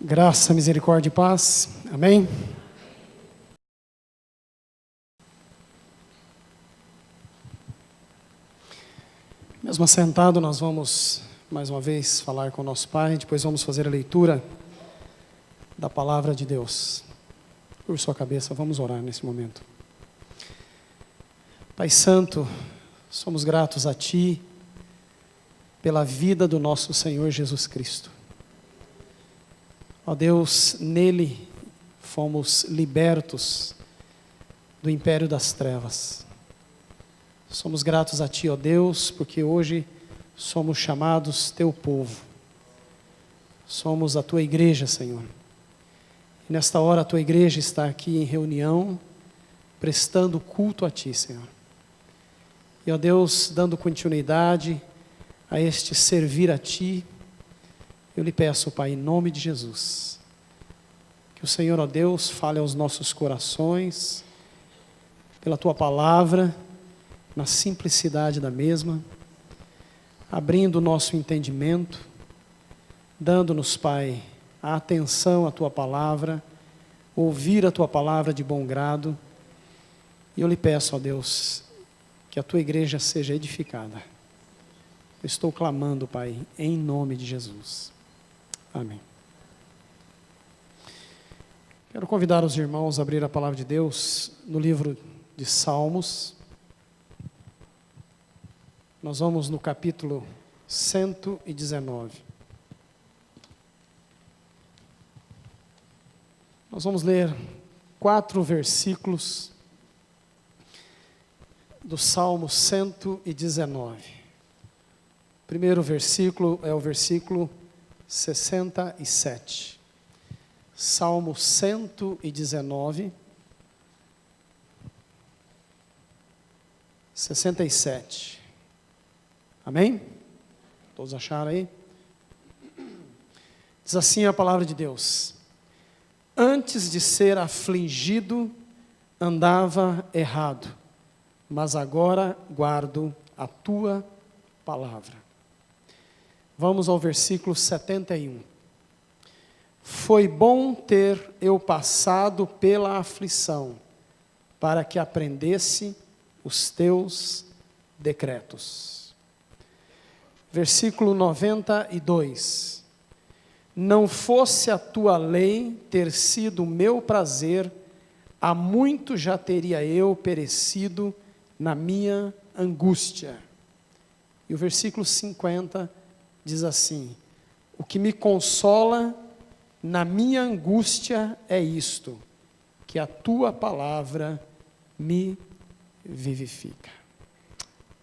Graça, misericórdia e paz. Amém? Mesmo assentado, nós vamos mais uma vez falar com o nosso Pai, depois vamos fazer a leitura da palavra de Deus. Por sua cabeça, vamos orar nesse momento. Pai Santo, somos gratos a Ti pela vida do nosso Senhor Jesus Cristo. Ó Deus, nele fomos libertos do império das trevas. Somos gratos a Ti, ó Deus, porque hoje somos chamados Teu povo. Somos a Tua igreja, Senhor. E nesta hora a Tua igreja está aqui em reunião, prestando culto a Ti, Senhor. E ó Deus, dando continuidade a este servir a Ti, eu lhe peço, Pai, em nome de Jesus, que o Senhor, ó Deus, fale aos nossos corações, pela Tua palavra, na simplicidade da mesma, abrindo o nosso entendimento, dando-nos, Pai, a atenção à Tua palavra, ouvir a Tua palavra de bom grado. E eu lhe peço, ó Deus, que a Tua igreja seja edificada. Eu estou clamando, Pai, em nome de Jesus. Amém. Quero convidar os irmãos a abrir a palavra de Deus no livro de Salmos. Nós vamos no capítulo 119. Nós vamos ler 4 versículos do Salmo 119. O primeiro versículo é o versículo 67. Salmo 119, 67. Amém? Todos acharam aí? Diz assim a palavra de Deus: antes de ser afligido, andava errado, mas agora guardo a Tua palavra. Vamos ao versículo 71. Foi bom ter eu passado pela aflição, para que aprendesse os Teus decretos. Versículo 92. Não fosse a Tua lei ter sido o meu prazer, há muito já teria eu perecido na minha angústia. E o versículo 50 diz assim: o que me consola na minha angústia é isto, que a Tua palavra me vivifica.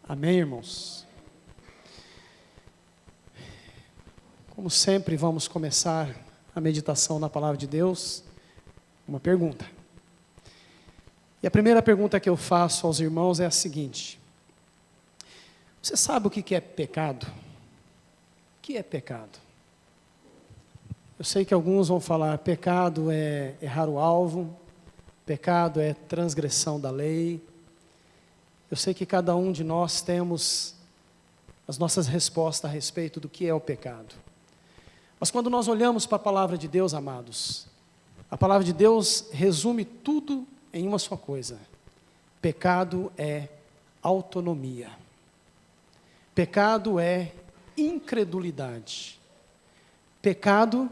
Amém, irmãos? Como sempre, vamos começar a meditação na palavra de Deus, uma pergunta. E a primeira pergunta que eu faço aos irmãos é a seguinte: você sabe o que é pecado? O que é pecado? Eu sei que alguns vão falar, pecado é errar o alvo, pecado é transgressão da lei. Eu sei que cada um de nós temos as nossas respostas a respeito do que é o pecado. Mas quando nós olhamos para a palavra de Deus, amados, a palavra de Deus resume tudo em uma só coisa: pecado é autonomia. Pecado é incredulidade. Pecado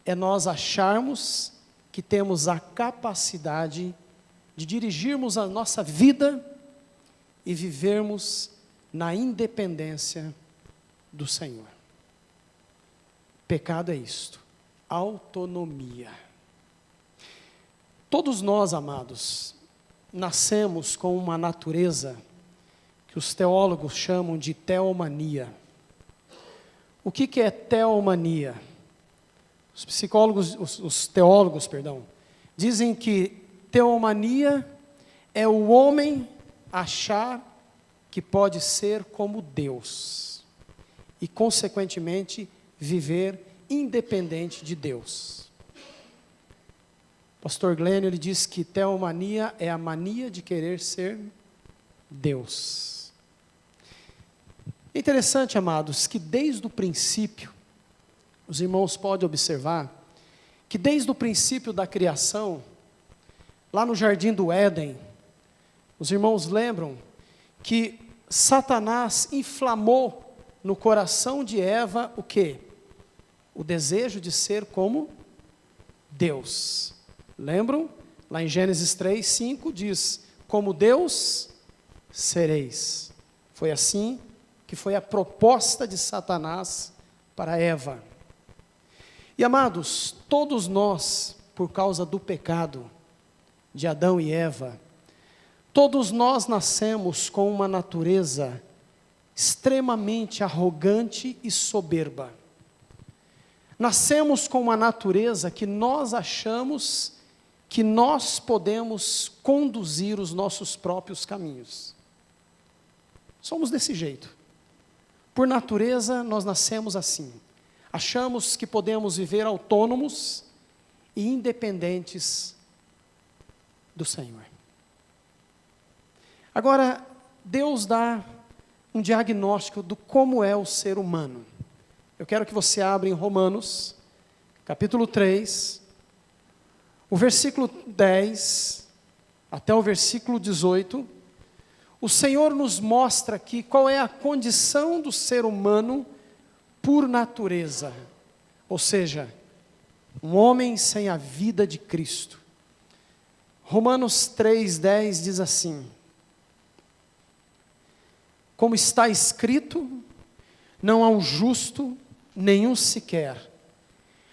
é nós acharmos que temos a capacidade de dirigirmos a nossa vida e vivermos na independência do Senhor. Pecado é isto, autonomia. Todos nós, amados, nascemos com uma natureza que os teólogos chamam de teomania. O que é teomania? Os teólogos, dizem que teomania é o homem achar que pode ser como Deus e, consequentemente, viver independente de Deus. Pastor Glênio, ele diz que teomania é a mania de querer ser Deus. É interessante, amados, que desde o princípio, os irmãos podem observar que desde o princípio da criação, lá no jardim do Éden, os irmãos lembram que Satanás inflamou no coração de Eva o quê? O desejo de ser como Deus. Lembram? Lá em Gênesis 3:5 diz: como Deus sereis. Foi assim que foi a proposta de Satanás para Eva. E amados, todos nós, por causa do pecado de Adão e Eva, todos nós nascemos com uma natureza extremamente arrogante e soberba. Nascemos com uma natureza que nós achamos que nós podemos conduzir os nossos próprios caminhos. Somos desse jeito. Por natureza, nós nascemos assim. Achamos que podemos viver autônomos e independentes do Senhor. Agora, Deus dá um diagnóstico do como é o ser humano. Eu quero que você abra em Romanos, capítulo 3, o versículo 10 até o versículo 18. O Senhor nos mostra aqui qual é a condição do ser humano por natureza, ou seja, um homem sem a vida de Cristo. Romanos 3:10 diz assim: como está escrito, não há um justo, nenhum sequer.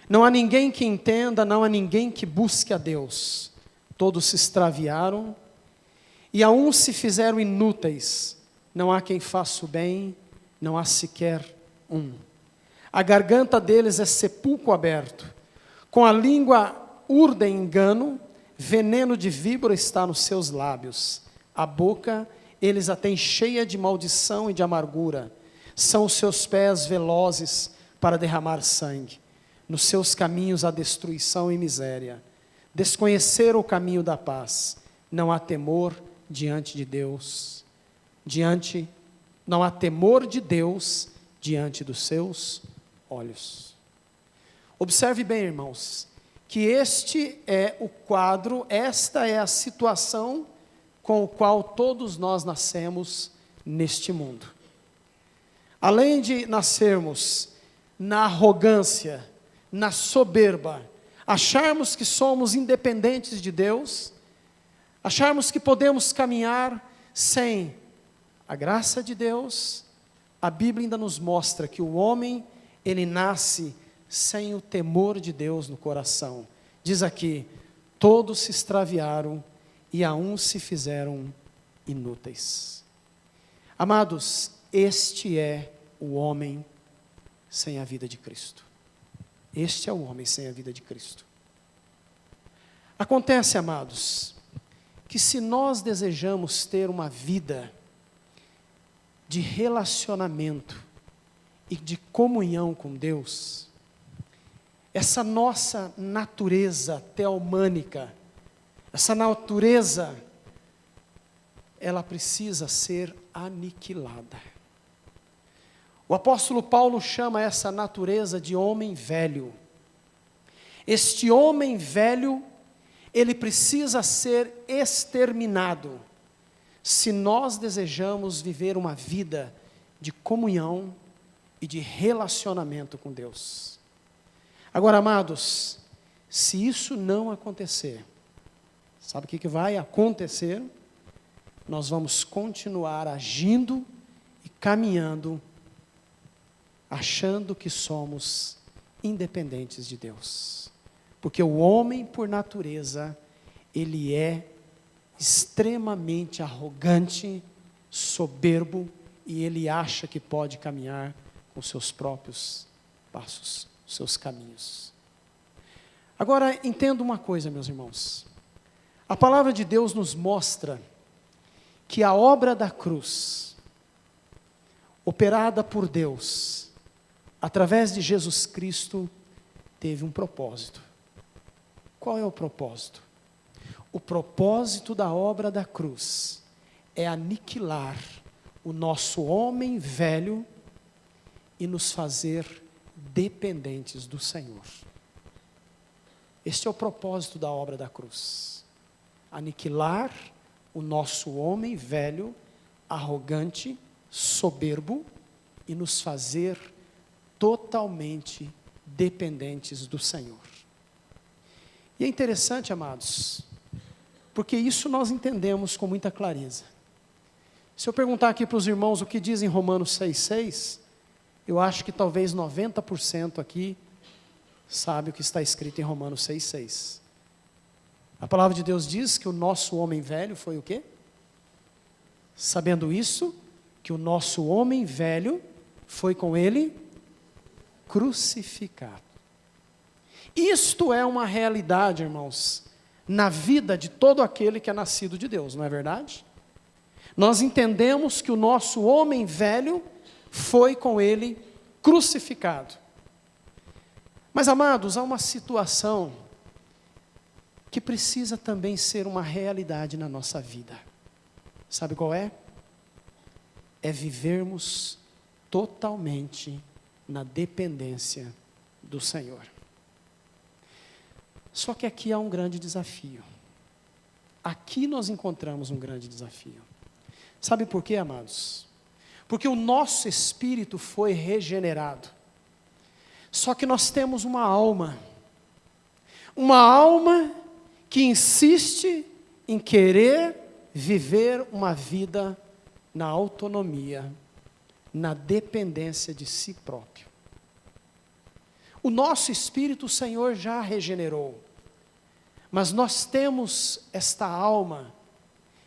Não há ninguém que entenda, não há ninguém que busque a Deus. Todos se extraviaram, e a uns se fizeram inúteis. Não há quem faça o bem, não há sequer um. A garganta deles é sepulcro aberto. Com a língua urdem engano, veneno de víbora está nos seus lábios. A boca eles a têm cheia de maldição e de amargura. São os seus pés velozes para derramar sangue. Nos seus caminhos há destruição e miséria. Desconheceram o caminho da paz. Não há temor diante de Deus. Não há temor de Deus diante dos seus olhos. Observe bem, irmãos, que este é o quadro, esta é a situação com o qual todos nós nascemos neste mundo. Além de nascermos na arrogância, na soberba, acharmos que somos independentes de Deus, acharmos que podemos caminhar sem a graça de Deus, a Bíblia ainda nos mostra que o homem, ele nasce sem o temor de Deus no coração. Diz aqui: todos se extraviaram e a uns se fizeram inúteis. Amados, este é o homem sem a vida de Cristo. Este é o homem sem a vida de Cristo. Acontece, amados, que se nós desejamos ter uma vida de relacionamento e de comunhão com Deus, essa nossa natureza teomânica, essa natureza, ela precisa ser aniquilada. O apóstolo Paulo chama essa natureza de homem velho. Este homem velho, ele precisa ser exterminado, se nós desejamos viver uma vida de comunhão e de relacionamento com Deus. Agora, amados, se isso não acontecer, sabe o que vai acontecer? Nós vamos continuar agindo e caminhando, achando que somos independentes de Deus. Porque o homem, por natureza, ele é extremamente arrogante, soberbo, e ele acha que pode caminhar com seus próprios passos, seus caminhos. Agora, entenda uma coisa, meus irmãos. A palavra de Deus nos mostra que a obra da cruz, operada por Deus, através de Jesus Cristo, teve um propósito. Qual é o propósito? O propósito da obra da cruz é aniquilar o nosso homem velho e nos fazer dependentes do Senhor. Este é o propósito da obra da cruz: aniquilar o nosso homem velho, arrogante, soberbo, e nos fazer totalmente dependentes do Senhor. E é interessante, amados, porque isso nós entendemos com muita clareza. Se eu perguntar aqui para os irmãos o que diz em Romanos 6,6, eu acho que talvez 90% aqui sabe o que está escrito em Romanos 6,6. A palavra de Deus diz que o nosso homem velho foi o quê? Sabendo isso, que o nosso homem velho foi com ele crucificado. Isto é uma realidade, irmãos, na vida de todo aquele que é nascido de Deus, não é verdade? Nós entendemos que o nosso homem velho foi com ele crucificado. Mas, amados, há uma situação que precisa também ser uma realidade na nossa vida. Sabe qual é? É vivermos totalmente na dependência do Senhor. Só que aqui há um grande desafio. Aqui nós encontramos um grande desafio. Sabe por quê, amados? Porque o nosso espírito foi regenerado. Só que nós temos uma alma que insiste em querer viver uma vida na autonomia, na dependência de si próprio. O nosso espírito o Senhor já regenerou, mas nós temos esta alma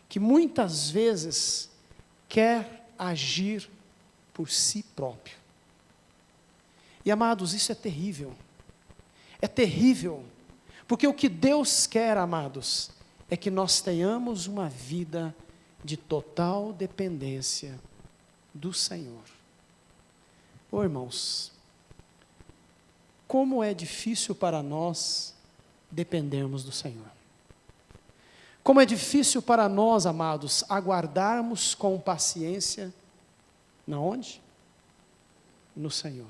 que muitas vezes quer agir por si próprio. E, amados, isso é terrível. É terrível, porque o que Deus quer, amados, é que nós tenhamos uma vida de total dependência do Senhor. Ô irmãos, como é difícil para nós dependermos do Senhor. Como é difícil para nós, amados, aguardarmos com paciência, na onde? No Senhor.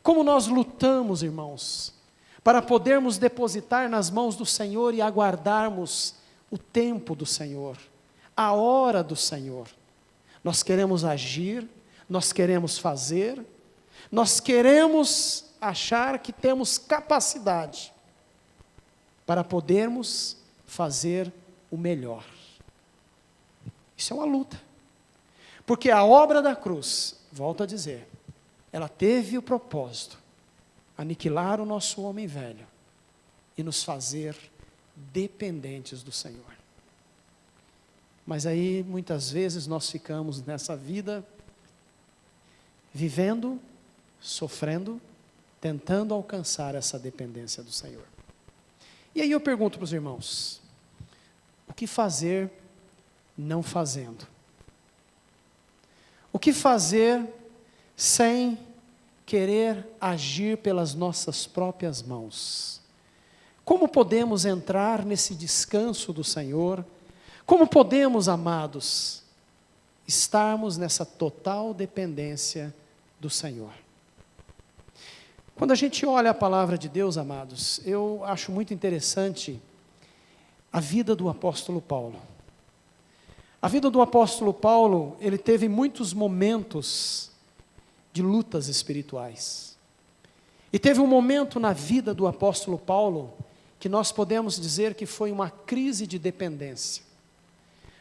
Como nós lutamos, irmãos, para podermos depositar nas mãos do Senhor e aguardarmos o tempo do Senhor, a hora do Senhor. Nós queremos agir, nós queremos fazer, nós queremos achar que temos capacidade para podermos fazer o melhor. Isso é uma luta, porque a obra da cruz, volto a dizer, ela teve o propósito, aniquilar o nosso homem velho e nos fazer dependentes do Senhor. Mas aí, muitas vezes, nós ficamos nessa vida, vivendo, sofrendo, tentando alcançar essa dependência do Senhor. E aí eu pergunto para os irmãos, o que fazer não fazendo? O que fazer sem querer agir pelas nossas próprias mãos? Como podemos entrar nesse descanso do Senhor? Como podemos, amados, estarmos nessa total dependência do Senhor? Quando a gente olha a palavra de Deus, amados, eu acho muito interessante a vida do apóstolo Paulo. A vida do apóstolo Paulo, ele teve muitos momentos de lutas espirituais. E teve um momento na vida do apóstolo Paulo que nós podemos dizer que foi uma crise de dependência.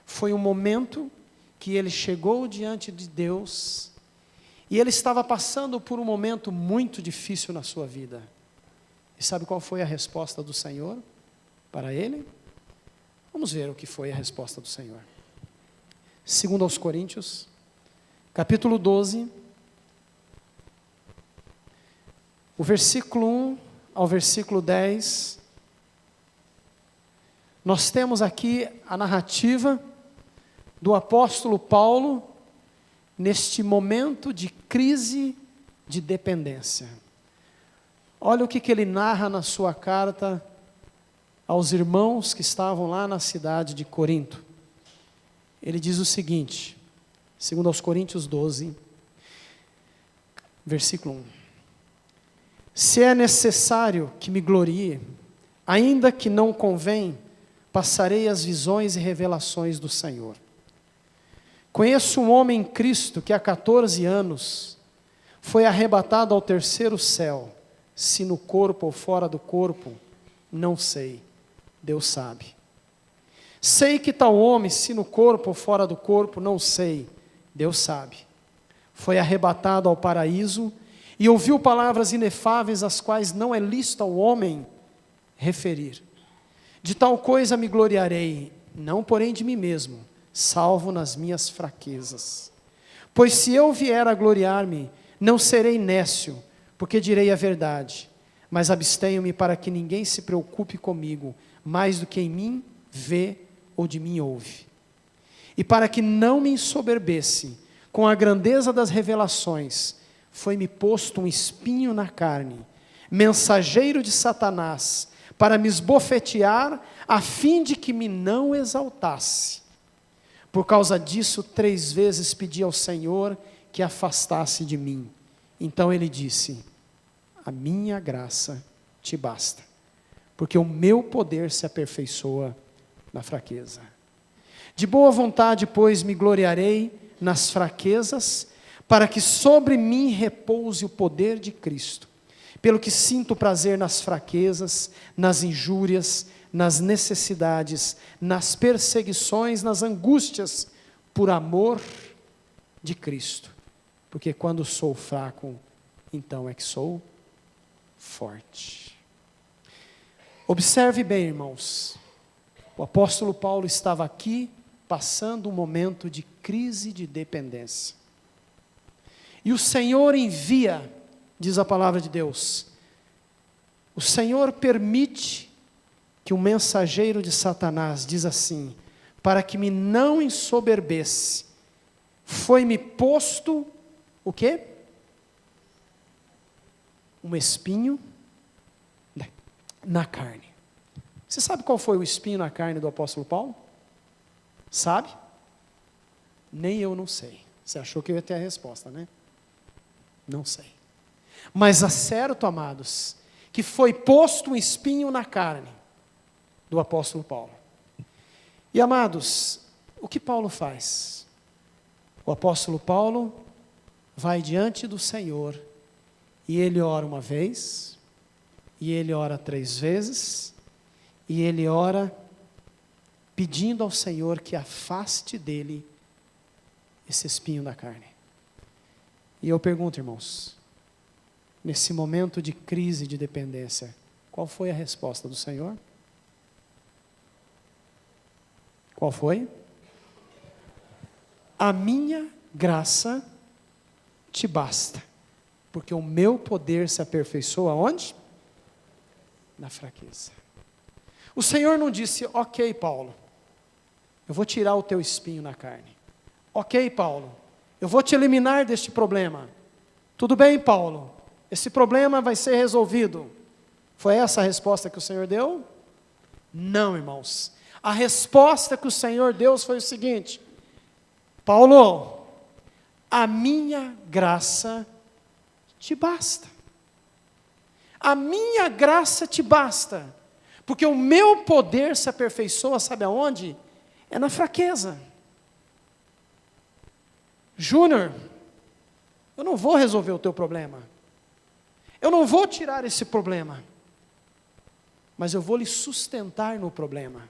Foi um momento que ele chegou diante de Deus e ele estava passando por um momento muito difícil na sua vida. E sabe qual foi a resposta do Senhor para ele? Vamos ver o que foi a resposta do Senhor. 2 aos Coríntios, capítulo 12, o versículo 1 ao versículo 10, nós temos aqui a narrativa do apóstolo Paulo neste momento de crise de dependência. Olha o que ele narra na sua carta aos irmãos que estavam lá na cidade de Corinto. Ele diz o seguinte, 2 aos Coríntios 12, versículo 1. Se é necessário que me glorie, Ainda que não convém, passarei as visões e revelações do Senhor. Conheço um homem em Cristo que há 14 anos foi arrebatado ao terceiro céu, se no corpo ou fora do corpo, não sei, Deus sabe. Sei que tal homem, se no corpo ou fora do corpo, não sei, Deus sabe. Foi arrebatado ao paraíso e ouviu palavras inefáveis, as quais não é lícito ao homem referir. De tal coisa me gloriarei, não porém de mim mesmo, salvo nas minhas fraquezas. Pois se eu vier a gloriar-me, não serei nécio, porque direi a verdade, mas abstenho-me para que ninguém se preocupe comigo, mais do que em mim vê ou de mim ouve. E para que não me ensoberbesse com a grandeza das revelações, foi-me posto um espinho na carne, mensageiro de Satanás, para me esbofetear, a fim de que me não exaltasse. Por causa disso, 3 vezes pedi ao Senhor que afastasse de mim. Então ele disse: a minha graça te basta, porque o meu poder se aperfeiçoa na fraqueza. De boa vontade, pois, me gloriarei nas fraquezas, para que sobre mim repouse o poder de Cristo. Pelo que sinto prazer nas fraquezas, nas injúrias, nas necessidades, nas perseguições, nas angústias, por amor de Cristo. Porque quando sou fraco, então é que sou forte. Observe bem, irmãos. O apóstolo Paulo estava aqui passando um momento de crise de dependência. E o Senhor envia, diz a palavra de Deus, o Senhor permite que o mensageiro de Satanás, diz assim, para que me não ensoberbesse, foi-me posto, o quê? Um espinho na carne. Você sabe qual foi o espinho na carne do apóstolo Paulo? Sabe? Nem eu não sei. Você achou que eu ia ter a resposta, né? Não sei. Mas é certo, amados, que foi posto um espinho na carne do apóstolo Paulo. E amados, o que Paulo faz? O apóstolo Paulo vai diante do Senhor e ele ora uma vez, e ele ora 3 vezes, e ele ora pedindo ao Senhor que afaste dele esse espinho da carne. E eu pergunto, irmãos, nesse momento de crise de dependência, qual foi a resposta do Senhor? Qual foi? A minha graça te basta, porque o meu poder se aperfeiçoa onde? Na fraqueza. O Senhor não disse: ok, Paulo, eu vou tirar o teu espinho na carne. Ok, Paulo, eu vou te eliminar deste problema. Tudo bem, Paulo, esse problema vai ser resolvido. Foi essa a resposta que o Senhor deu? Não, irmãos. A resposta que o Senhor deu foi o seguinte: Paulo, a minha graça te basta. A minha graça te basta, porque o meu poder se aperfeiçoa, sabe aonde? É na fraqueza. Júnior, eu não vou resolver o teu problema. Eu não vou tirar esse problema. Mas eu vou lhe sustentar no problema,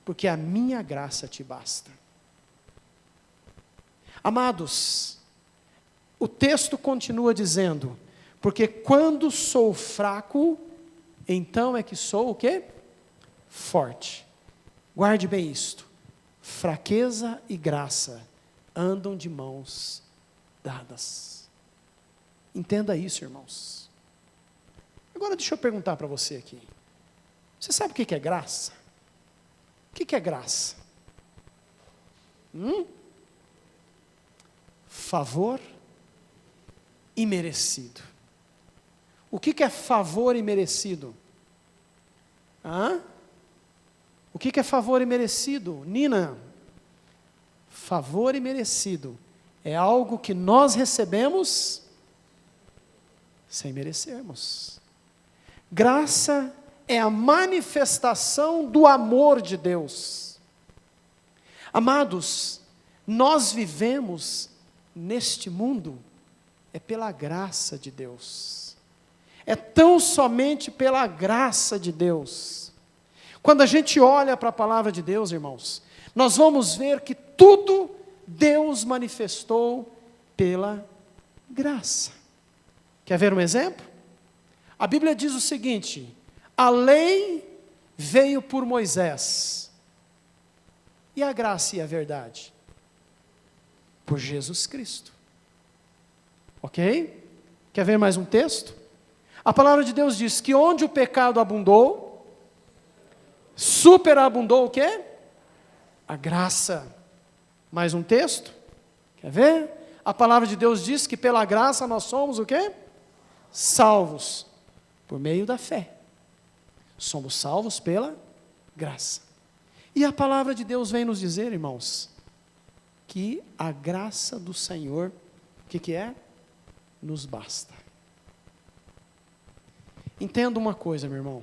porque a minha graça te basta. Amados, o texto continua dizendo: porque quando sou fraco, então é que sou o quê? Forte. Guarde bem isto. Fraqueza e graça andam de mãos dadas. Entenda isso, irmãos. Agora deixa eu perguntar para você aqui. Você sabe o que é graça? O que é graça? Favor imerecido. O que é favor imerecido? O que é favor imerecido? Nina, favor imerecido é algo que nós recebemos sem merecermos. Graça é a manifestação do amor de Deus. Amados, nós vivemos neste mundo pela graça de Deus. É tão somente pela graça de Deus. Quando a gente olha para a palavra de Deus, irmãos, nós vamos ver que tudo Deus manifestou pela graça. Quer ver um exemplo? A Bíblia diz o seguinte: a lei veio por Moisés, e a graça e a verdade? Por Jesus Cristo. Ok? Quer ver mais um texto? A palavra de Deus diz que onde o pecado abundou, superabundou o quê? A graça. Mais um texto? Quer ver? A palavra de Deus diz que pela graça nós somos o quê? Salvos por meio da fé. Somos salvos pela graça. E a palavra de Deus vem nos dizer, irmãos, que a graça do Senhor, o que é? Nos basta. Entenda uma coisa, meu irmão.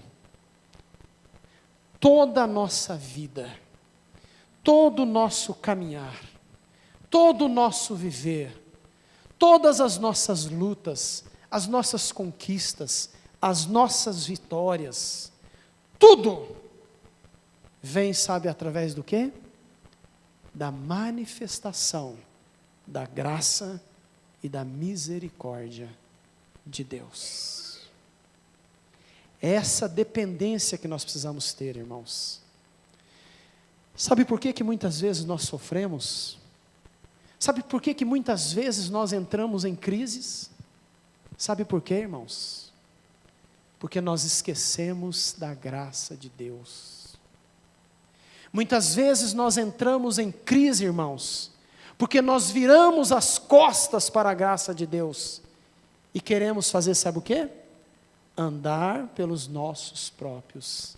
Toda a nossa vida, todo o nosso caminhar, todo o nosso viver, todas as nossas lutas, as nossas conquistas, as nossas vitórias, tudo vem, sabe, através do quê? Da manifestação da graça e da misericórdia de Deus. Essa dependência que nós precisamos ter, irmãos. Sabe por que muitas vezes nós sofremos? Sabe por que muitas vezes nós entramos em crises? Sabe por quê, irmãos? Porque nós esquecemos da graça de Deus. Muitas vezes nós entramos em crise, irmãos, porque nós viramos as costas para a graça de Deus e queremos fazer, sabe o quê? Andar pelos nossos próprios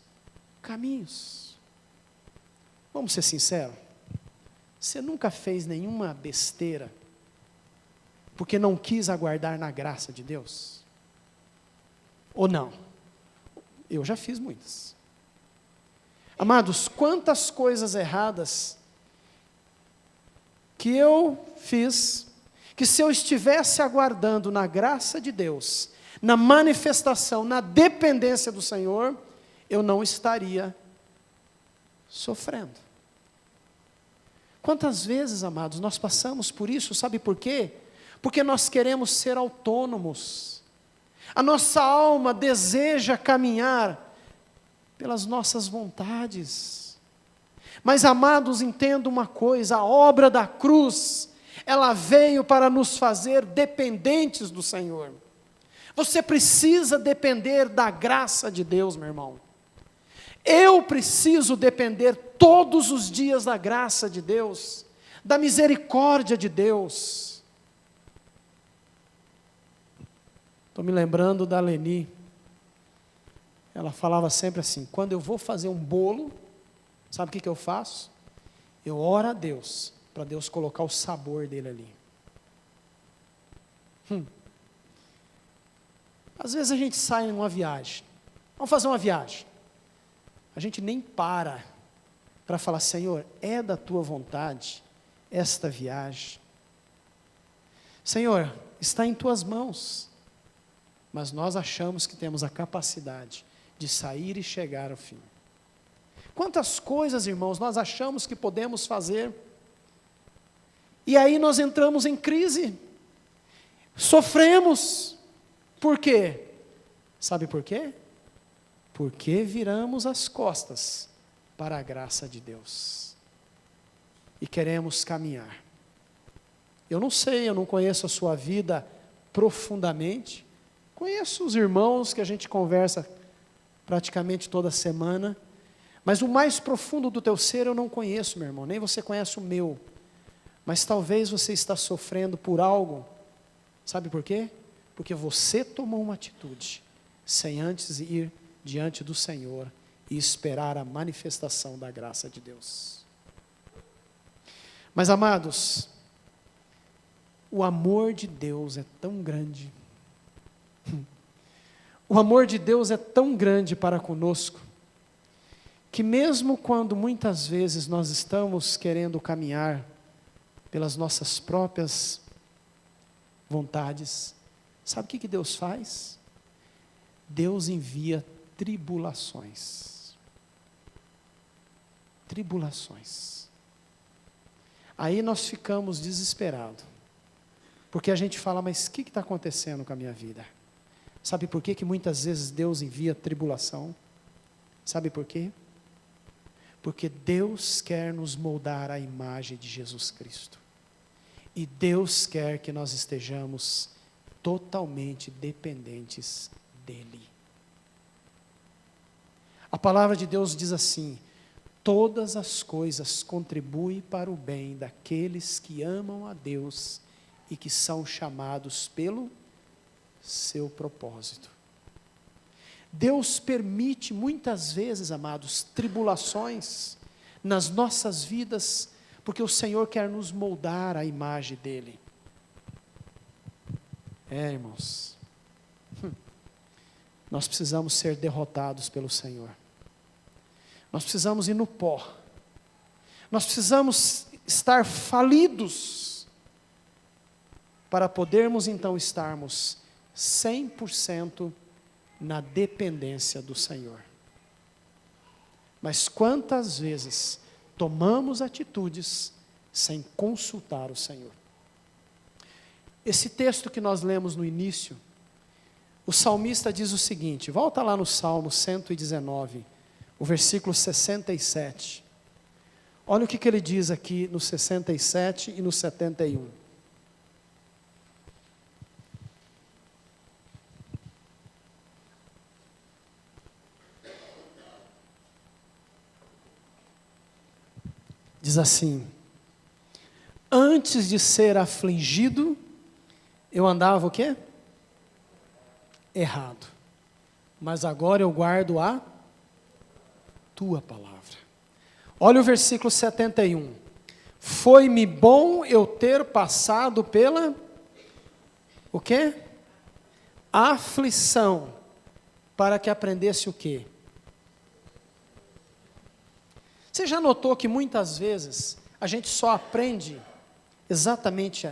caminhos. Vamos ser sinceros? Você nunca fez nenhuma besteira porque não quis aguardar na graça de Deus? Ou não? Eu já fiz muitas. Amados, quantas coisas erradas que eu fiz, que se eu estivesse aguardando na graça de Deus, na manifestação, na dependência do Senhor, eu não estaria sofrendo. Quantas vezes, amados, nós passamos por isso, sabe por quê? Porque nós queremos ser autônomos. A nossa alma deseja caminhar pelas nossas vontades. Mas, amados, entenda uma coisa: a obra da cruz, ela veio para nos fazer dependentes do Senhor. Você precisa depender da graça de Deus, meu irmão. Eu preciso depender todos os dias da graça de Deus, da misericórdia de Deus. Estou me lembrando da Leni. Ela falava sempre assim: quando eu vou fazer um bolo, sabe o que eu faço? Eu oro a Deus, para Deus colocar o sabor dele ali. Às vezes a gente sai em uma viagem, vamos fazer uma viagem, a gente nem para falar: Senhor, é da tua vontade esta viagem? Senhor, está em tuas mãos. Mas nós achamos que temos a capacidade de sair e chegar ao fim. Quantas coisas, irmãos, nós achamos que podemos fazer, e aí nós entramos em crise, sofremos. Por quê? Sabe por quê? Porque viramos as costas para a graça de Deus e queremos caminhar. Eu não sei, eu não conheço a sua vida profundamente. Conheço os irmãos que a gente conversa praticamente toda semana, mas o mais profundo do teu ser eu não conheço, meu irmão, nem você conhece o meu. Mas talvez você está sofrendo por algo, sabe por quê? Porque você tomou uma atitude, sem antes ir diante do Senhor e esperar a manifestação da graça de Deus. Mas, amados, o amor de Deus é tão grande, O amor de Deus é tão grande para conosco, que mesmo quando muitas vezes nós estamos querendo caminhar pelas nossas próprias vontades, sabe o que Deus faz? Deus envia tribulações. Tribulações. Aí nós ficamos desesperados, porque a gente fala, mas o que está acontecendo com a minha vida? Sabe por que muitas vezes Deus envia tribulação? Sabe por quê? Porque Deus quer nos moldar à imagem de Jesus Cristo. E Deus quer que nós estejamos totalmente dependentes dEle. A palavra de Deus diz assim: todas as coisas contribuem para o bem daqueles que amam a Deus e que são chamados pelo seu propósito. Deus permite muitas vezes, amados, tribulações nas nossas vidas, porque o Senhor quer nos moldar à imagem dEle. Irmãos, nós precisamos ser derrotados pelo Senhor. Nós precisamos ir no pó. Nós precisamos estar falidos para podermos então estarmos 100% na dependência do Senhor. Mas quantas vezes tomamos atitudes sem consultar o Senhor? Esse texto que nós lemos no início, o salmista diz o seguinte, volta lá no Salmo 119, o versículo 67. Olha o que ele diz aqui no 67 e no 71. Diz assim: antes de ser afligido, eu andava o quê? Errado. Mas agora eu guardo a tua palavra. Olha o versículo 71. Foi-me bom eu ter passado pela, o quê? Aflição, para que aprendesse o quê? Você já notou que muitas vezes a gente só aprende exatamente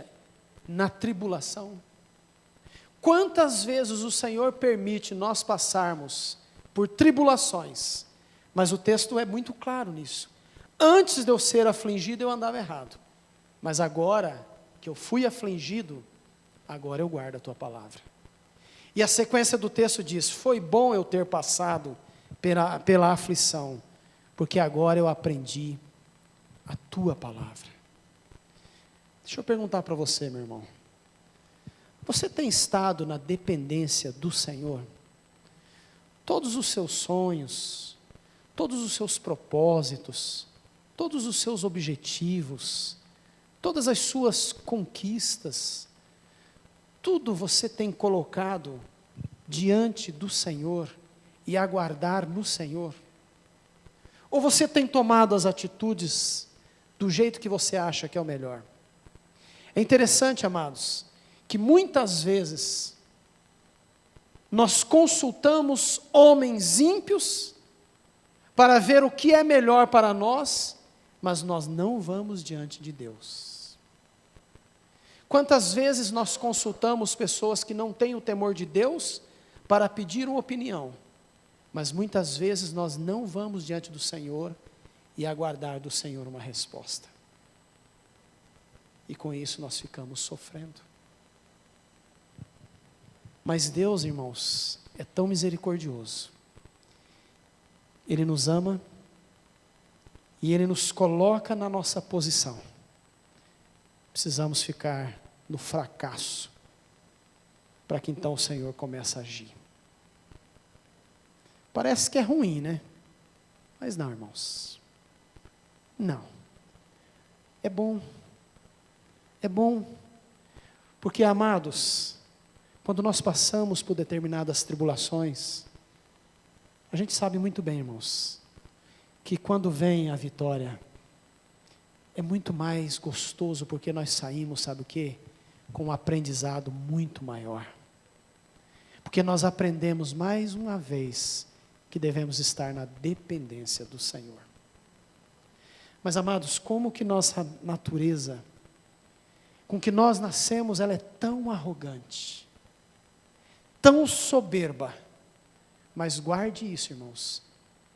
na tribulação? Quantas vezes o Senhor permite nós passarmos por tribulações? Mas o texto é muito claro nisso. Antes de eu ser afligido, eu andava errado. Mas agora que eu fui afligido, agora eu guardo a tua palavra. E a sequência do texto diz: foi bom eu ter passado pela aflição, porque agora eu aprendi a tua palavra. Deixa eu perguntar para você, meu irmão. Você tem estado na dependência do Senhor? Todos os seus sonhos, todos os seus propósitos, todos os seus objetivos, todas as suas conquistas, tudo você tem colocado diante do Senhor e aguardar no Senhor? Ou você tem tomado as atitudes do jeito que você acha que é o melhor? É interessante, amados, que muitas vezes nós consultamos homens ímpios para ver o que é melhor para nós, mas nós não vamos diante de Deus. Quantas vezes nós consultamos pessoas que não têm o temor de Deus para pedir uma opinião, mas muitas vezes nós não vamos diante do Senhor e aguardar do Senhor uma resposta. E com isso nós ficamos sofrendo. Mas Deus, irmãos, é tão misericordioso. Ele nos ama e Ele nos coloca na nossa posição. Precisamos ficar no fracasso para que então o Senhor comece a agir. Parece que é ruim, né? Mas não, irmãos. Não. É bom. É bom. Porque, amados, quando nós passamos por determinadas tribulações, a gente sabe muito bem, irmãos, que quando vem a vitória, é muito mais gostoso, porque nós saímos, sabe o quê? Com um aprendizado muito maior. Porque nós aprendemos mais uma vez que devemos estar na dependência do Senhor. Mas, amados, como que nossa natureza, com que nós nascemos, ela é tão arrogante, tão soberba. Mas guarde isso, irmãos,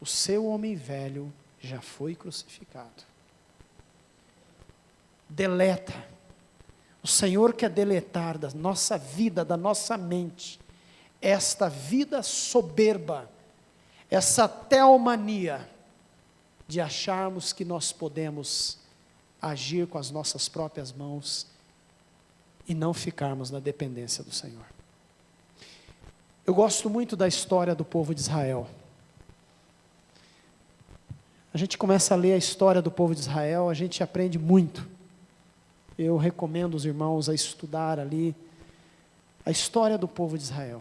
o seu homem velho já foi crucificado. Deleta. O Senhor quer deletar da nossa vida, da nossa mente, esta vida soberba, essa teomania de acharmos que nós podemos agir com as nossas próprias mãos e não ficarmos na dependência do Senhor. Eu gosto muito da história do povo de Israel. A gente começa a ler a história do povo de Israel, a gente aprende muito. Eu recomendo os irmãos a estudar ali a história do povo de Israel.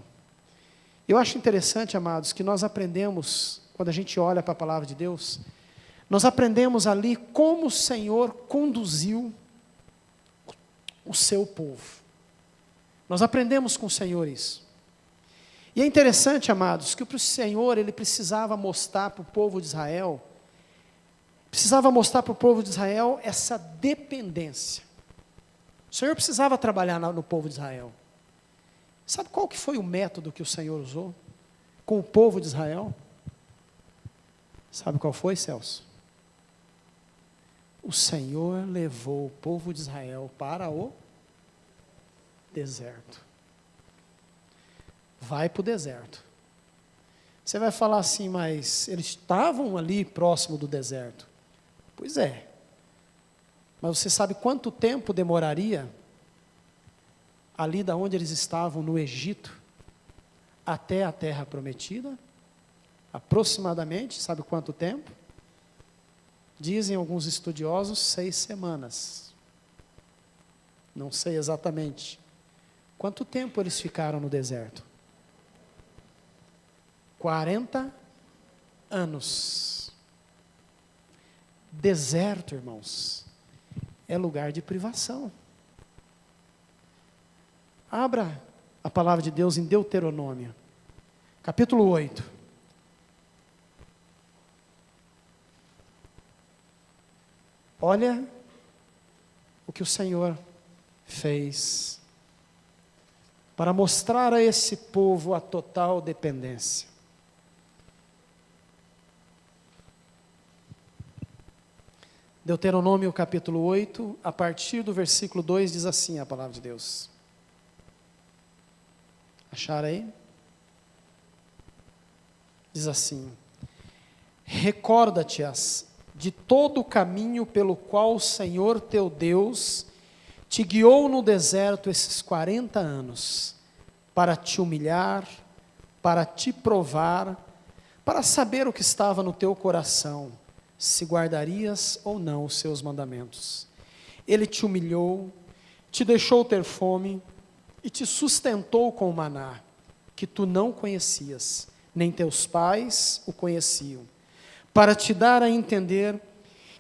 Eu acho interessante, amados, que nós aprendemos, quando a gente olha para a palavra de Deus, nós aprendemos ali como o Senhor conduziu o seu povo. Nós aprendemos com o Senhor isso. E é interessante, amados, que o Senhor, Ele precisava mostrar para o povo de Israel, essa dependência. O Senhor precisava trabalhar no povo de Israel. Sabe qual que foi o método que o Senhor usou com o povo de Israel? Sabe qual foi, Celso? O Senhor levou o povo de Israel para o deserto. Vai para o deserto. Você vai falar assim, mas eles estavam ali próximo do deserto. Pois é. Mas você sabe quanto tempo demoraria ali da onde eles estavam, no Egito, até a terra prometida? Aproximadamente, sabe quanto tempo? Dizem alguns estudiosos, 6 semanas. Não sei exatamente. Quanto tempo eles ficaram no deserto? 40 anos. Deserto, irmãos, é lugar de privação. Abra a palavra de Deus em Deuteronômio, capítulo 8. Olha o que o Senhor fez para mostrar a esse povo a total dependência. Deuteronômio capítulo 8, a partir do versículo 2, diz assim a palavra de Deus. Acharam aí? Diz assim: recorda-te-as de todo o caminho pelo qual o Senhor teu Deus te guiou no deserto esses 40 anos, para te humilhar, para te provar, para saber o que estava no teu coração, se guardarias ou não os seus mandamentos. Ele te humilhou, te deixou ter fome e te sustentou com o maná, que tu não conhecias, nem teus pais o conheciam, para te dar a entender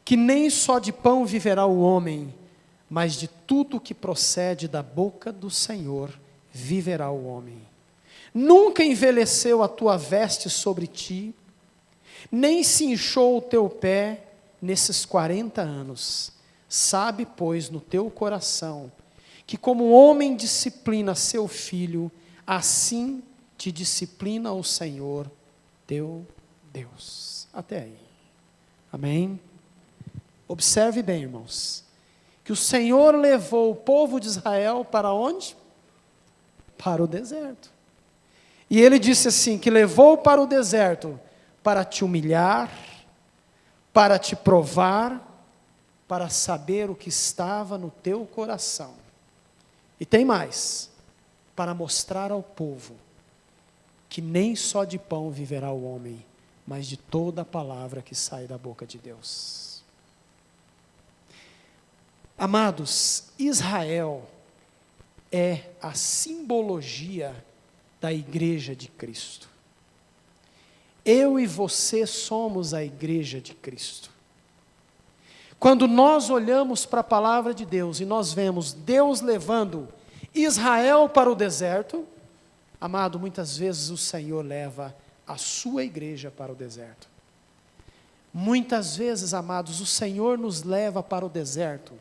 que nem só de pão viverá o homem, mas de tudo que procede da boca do Senhor viverá o homem. Nunca envelheceu a tua veste sobre ti, nem se inchou o teu pé nesses 40 anos. Sabe, pois, no teu coração, que como o homem disciplina seu filho, assim te disciplina o Senhor, teu Deus. Até aí. Amém? Observe bem, irmãos, que o Senhor levou o povo de Israel para onde? Para o deserto. E ele disse assim, que levou para o deserto para te humilhar, para te provar, para saber o que estava no teu coração. E tem mais, para mostrar ao povo que nem só de pão viverá o homem, mas de toda a palavra que sai da boca de Deus. Amados, Israel é a simbologia da igreja de Cristo. Eu e você somos a igreja de Cristo. Quando nós olhamos para a palavra de Deus e nós vemos Deus levando Israel para o deserto, Amado, muitas vezes o Senhor leva a sua igreja para o deserto. Muitas vezes, amados, o Senhor nos leva para o deserto.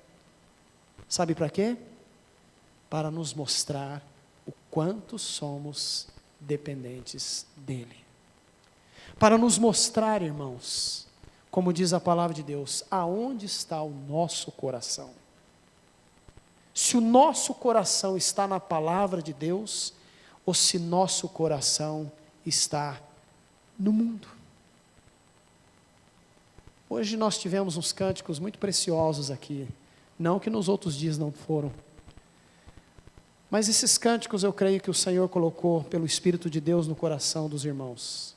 Sabe para quê? Para nos mostrar o quanto somos dependentes dEle. Para nos mostrar, irmãos, como diz a palavra de Deus, aonde está o nosso coração. Se o nosso coração está na palavra de Deus, ou se nosso coração está no mundo. Hoje nós tivemos uns cânticos muito preciosos aqui, não que nos outros dias não foram. Mas esses cânticos eu creio que o Senhor colocou pelo Espírito de Deus no coração dos irmãos.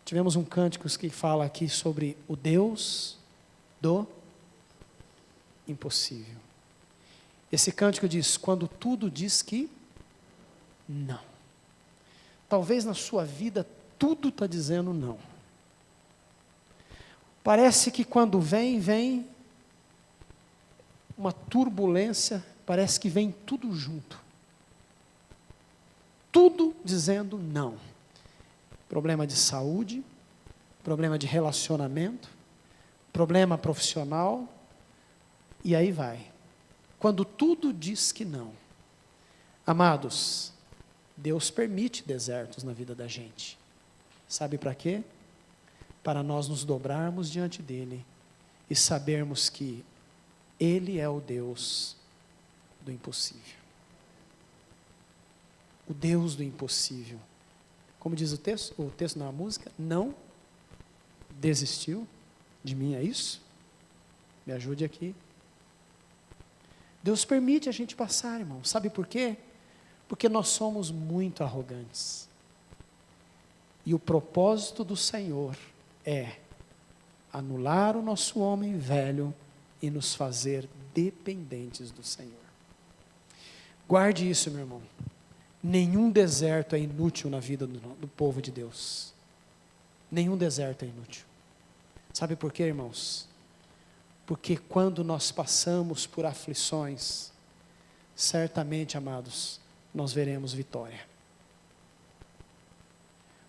Tivemos um cântico que fala aqui sobre o Deus do impossível. Esse cântico diz, quando tudo diz que não. Talvez na sua vida tudo está dizendo não. Parece que quando vem uma turbulência, parece que vem tudo junto. Tudo dizendo não. Problema de saúde, problema de relacionamento, problema profissional, e aí vai. Quando tudo diz que não. Amados, Deus permite desertos na vida da gente. Sabe para quê? Para nós nos dobrarmos diante dEle e sabermos que Ele é o Deus do impossível. O Deus do impossível. Como diz o texto na música, não desistiu de mim, é isso? Me ajude aqui. Deus permite a gente passar, irmão. Sabe por quê? Porque nós somos muito arrogantes. E o propósito do Senhor é anular o nosso homem velho e nos fazer dependentes do Senhor. Guarde isso, meu irmão. Nenhum deserto é inútil na vida do povo de Deus. Nenhum deserto é inútil. Sabe por quê, irmãos? Porque quando nós passamos por aflições, certamente, amados, nós veremos vitória.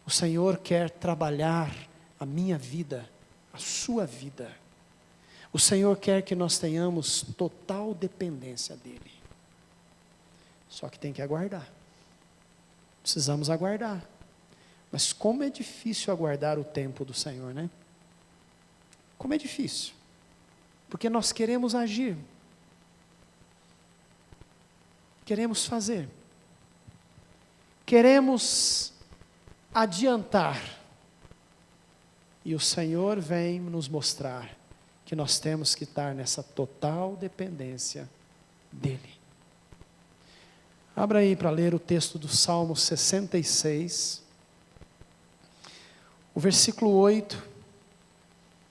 O Senhor quer trabalhar a minha vida, a sua vida. O Senhor quer que nós tenhamos total dependência dEle. Só que tem que aguardar. Precisamos aguardar. Mas como é difícil aguardar o tempo do Senhor, né? Como é difícil. Porque nós queremos agir. Queremos fazer. Queremos adiantar. E o Senhor vem nos mostrar que nós temos que estar nessa total dependência dEle. Abra aí para ler o texto do Salmo 66. O versículo 8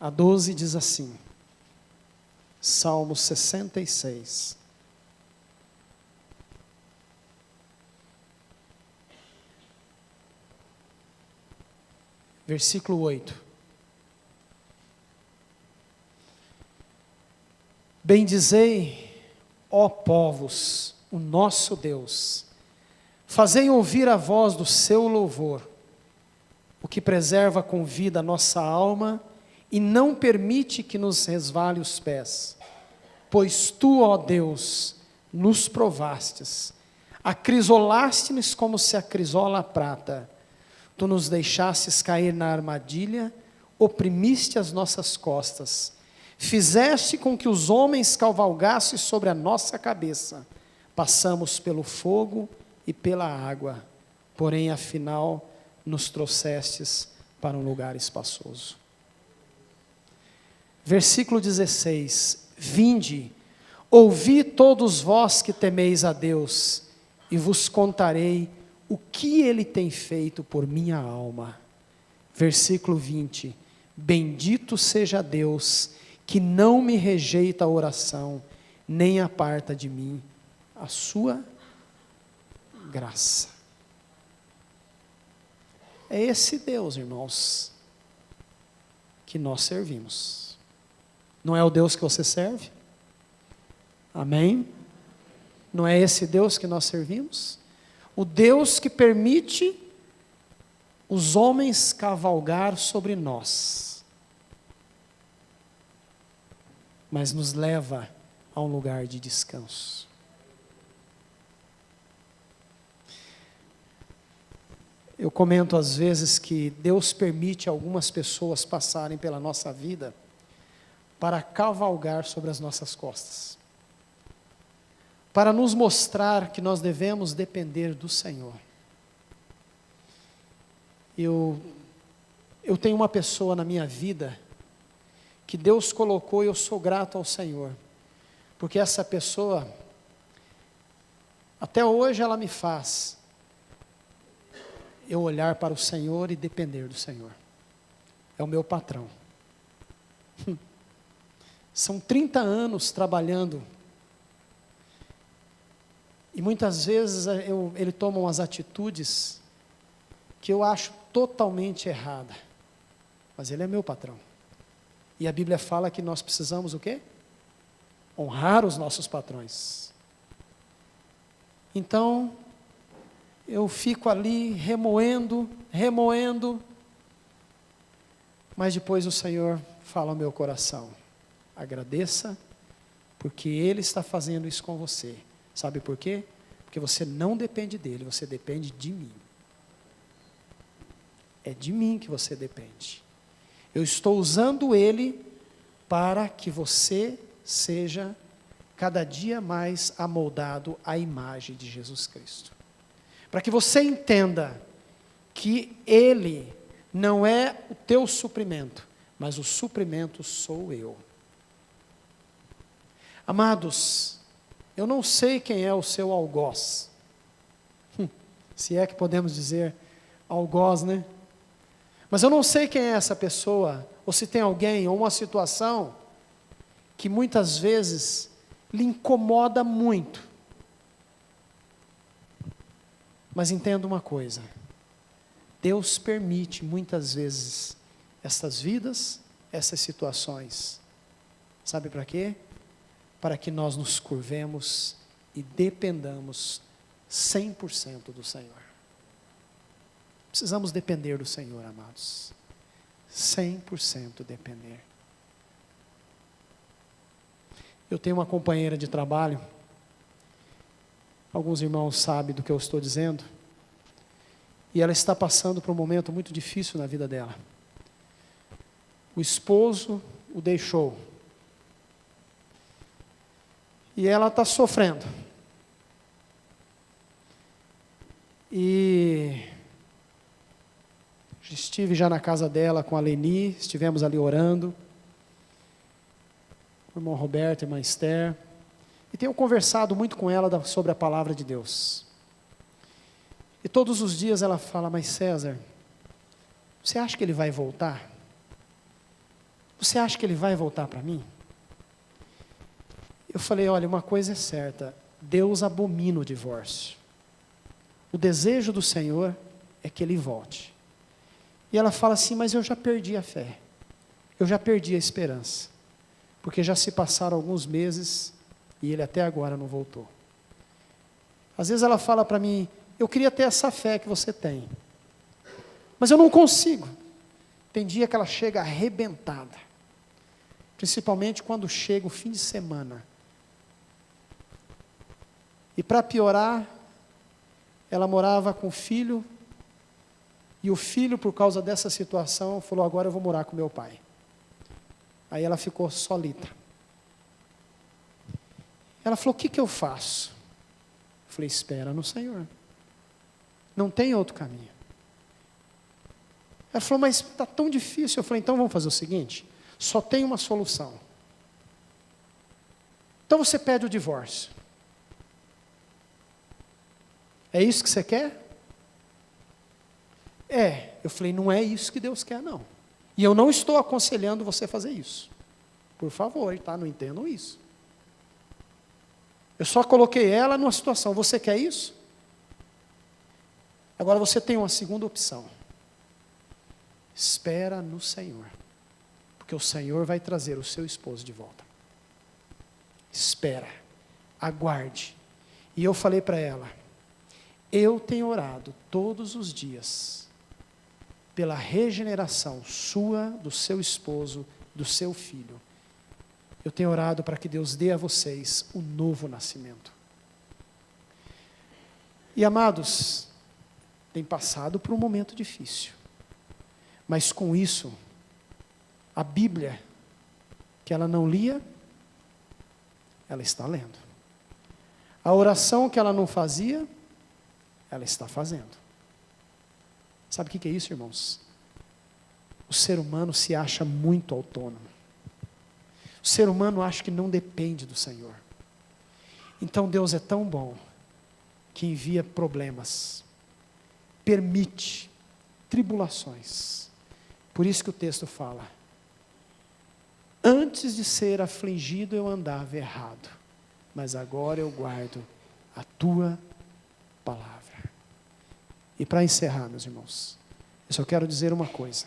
a 12 diz assim. Salmo 66. Versículo 8. Bendizei, ó povos, o nosso Deus. Fazei ouvir a voz do seu louvor, o que preserva com vida a nossa alma e não permite que nos resvale os pés. Pois tu, ó Deus, nos provastes, acrisolaste-nos como se acrisola a prata. Tu nos deixastes cair na armadilha, oprimiste as nossas costas, fizeste com que os homens cavalgassem sobre a nossa cabeça. Passamos pelo fogo e pela água, porém afinal nos trouxestes para um lugar espaçoso. Versículo 16. Vinde, ouvi todos vós que temeis a Deus, e vos contarei o que Ele tem feito por minha alma. Versículo 20. Bendito seja Deus, que não me rejeita a oração, nem aparta de mim a sua graça. É esse Deus, irmãos, que nós servimos. Não é o Deus que você serve? Amém? Não é esse Deus que nós servimos? O Deus que permite os homens cavalgar sobre nós, mas nos leva a um lugar de descanso. Eu comento às vezes que Deus permite algumas pessoas passarem pela nossa vida para cavalgar sobre as nossas costas, para nos mostrar que nós devemos depender do Senhor. Eu tenho uma pessoa na minha vida que Deus colocou e eu sou grato ao Senhor, porque essa pessoa, até hoje ela me faz eu olhar para o Senhor e depender do Senhor. É o meu patrão. São 30 anos trabalhando, e muitas vezes ele toma umas atitudes que eu acho totalmente errada, mas ele é meu patrão. E a Bíblia fala que nós precisamos o quê? Honrar os nossos patrões. Então, eu fico ali remoendo, mas depois o Senhor fala ao meu coração: agradeça, porque Ele está fazendo isso com você. Sabe por quê? Porque você não depende dele, você depende de mim. É de mim que você depende. Eu estou usando Ele para que você seja cada dia mais amoldado à imagem de Jesus Cristo. Para que você entenda que Ele não é o teu suprimento, mas o suprimento sou eu. Amados, eu não sei quem é o seu algoz, se é que podemos dizer algoz, né? Mas eu não sei quem é essa pessoa, ou se tem alguém, ou uma situação, que muitas vezes lhe incomoda muito. Mas entenda uma coisa, Deus permite muitas vezes essas vidas, essas situações. Sabe para quê? Para que nós nos curvemos e dependamos 100% do Senhor. Precisamos depender do Senhor, amados. 100% depender. Eu tenho uma companheira de trabalho, alguns irmãos sabem do que eu estou dizendo, e ela está passando por um momento muito difícil na vida dela. O esposo o deixou, e ela está sofrendo. E estive já na casa dela com a Leni, estivemos ali orando, o irmão Roberto, a irmã Esther, e tenho conversado muito com ela sobre a palavra de Deus. E todos os dias ela fala: mas César, você acha que ele vai voltar? Você acha que ele vai voltar para mim? Eu falei: olha, uma coisa é certa, Deus abomina o divórcio. O desejo do Senhor é que ele volte. E ela fala assim: mas eu já perdi a fé, eu já perdi a esperança, porque já se passaram alguns meses e ele até agora não voltou. Às vezes ela fala para mim: eu queria ter essa fé que você tem, mas eu não consigo. Tem dia que ela chega arrebentada, principalmente quando chega o fim de semana. E para piorar, ela morava com o filho, e o filho, por causa dessa situação, falou: agora eu vou morar com meu pai. Aí ela ficou solita. Ela falou: o que eu faço? Eu falei: espera no Senhor. Não tem outro caminho. Ela falou: mas está tão difícil. Eu falei: então vamos fazer o seguinte, só tem uma solução. Então você pede o divórcio. É isso que você quer? É. Eu falei: não é isso que Deus quer, não. E eu não estou aconselhando você a fazer isso. Por favor, tá? Não entendam isso. Eu só coloquei ela numa situação: você quer isso? Agora você tem uma segunda opção. Espera no Senhor, porque o Senhor vai trazer o seu esposo de volta. Espera, aguarde. E eu falei para ela, eu tenho orado todos os dias pela regeneração sua, do seu esposo, do seu filho. Eu tenho orado para que Deus dê a vocês um novo nascimento. E amados, tem passado por um momento difícil. Mas com isso, a Bíblia, que ela não lia, ela está lendo. A oração que ela não fazia, ela está fazendo. Sabe o que é isso, irmãos? O ser humano se acha muito autônomo. O ser humano acha que não depende do Senhor. Então Deus é tão bom que envia problemas, permite tribulações. Por isso que o texto fala, antes de ser afligido eu andava errado, mas agora eu guardo a tua palavra. E para encerrar, meus irmãos, eu só quero dizer uma coisa.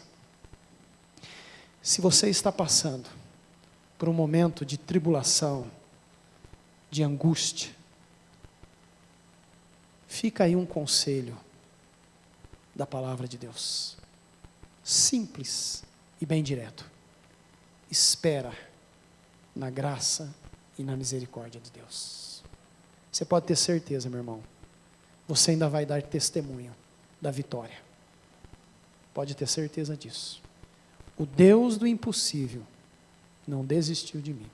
Se você está passando por um momento de tribulação, de angústia, fica aí um conselho da palavra de Deus. Simples e bem direto. Espera na graça e na misericórdia de Deus. Você pode ter certeza, meu irmão, você ainda vai dar testemunho da vitória. Pode ter certeza disso. O Deus do impossível não desistiu de mim.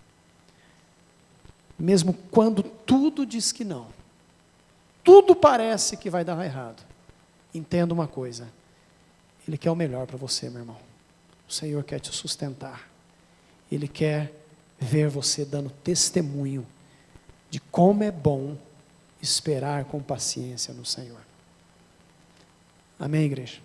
Mesmo quando tudo diz que não, tudo parece que vai dar errado, entenda uma coisa, Ele quer o melhor para você, meu irmão. O Senhor quer te sustentar. Ele quer ver você dando testemunho de como é bom esperar com paciência no Senhor. Amém, igreja?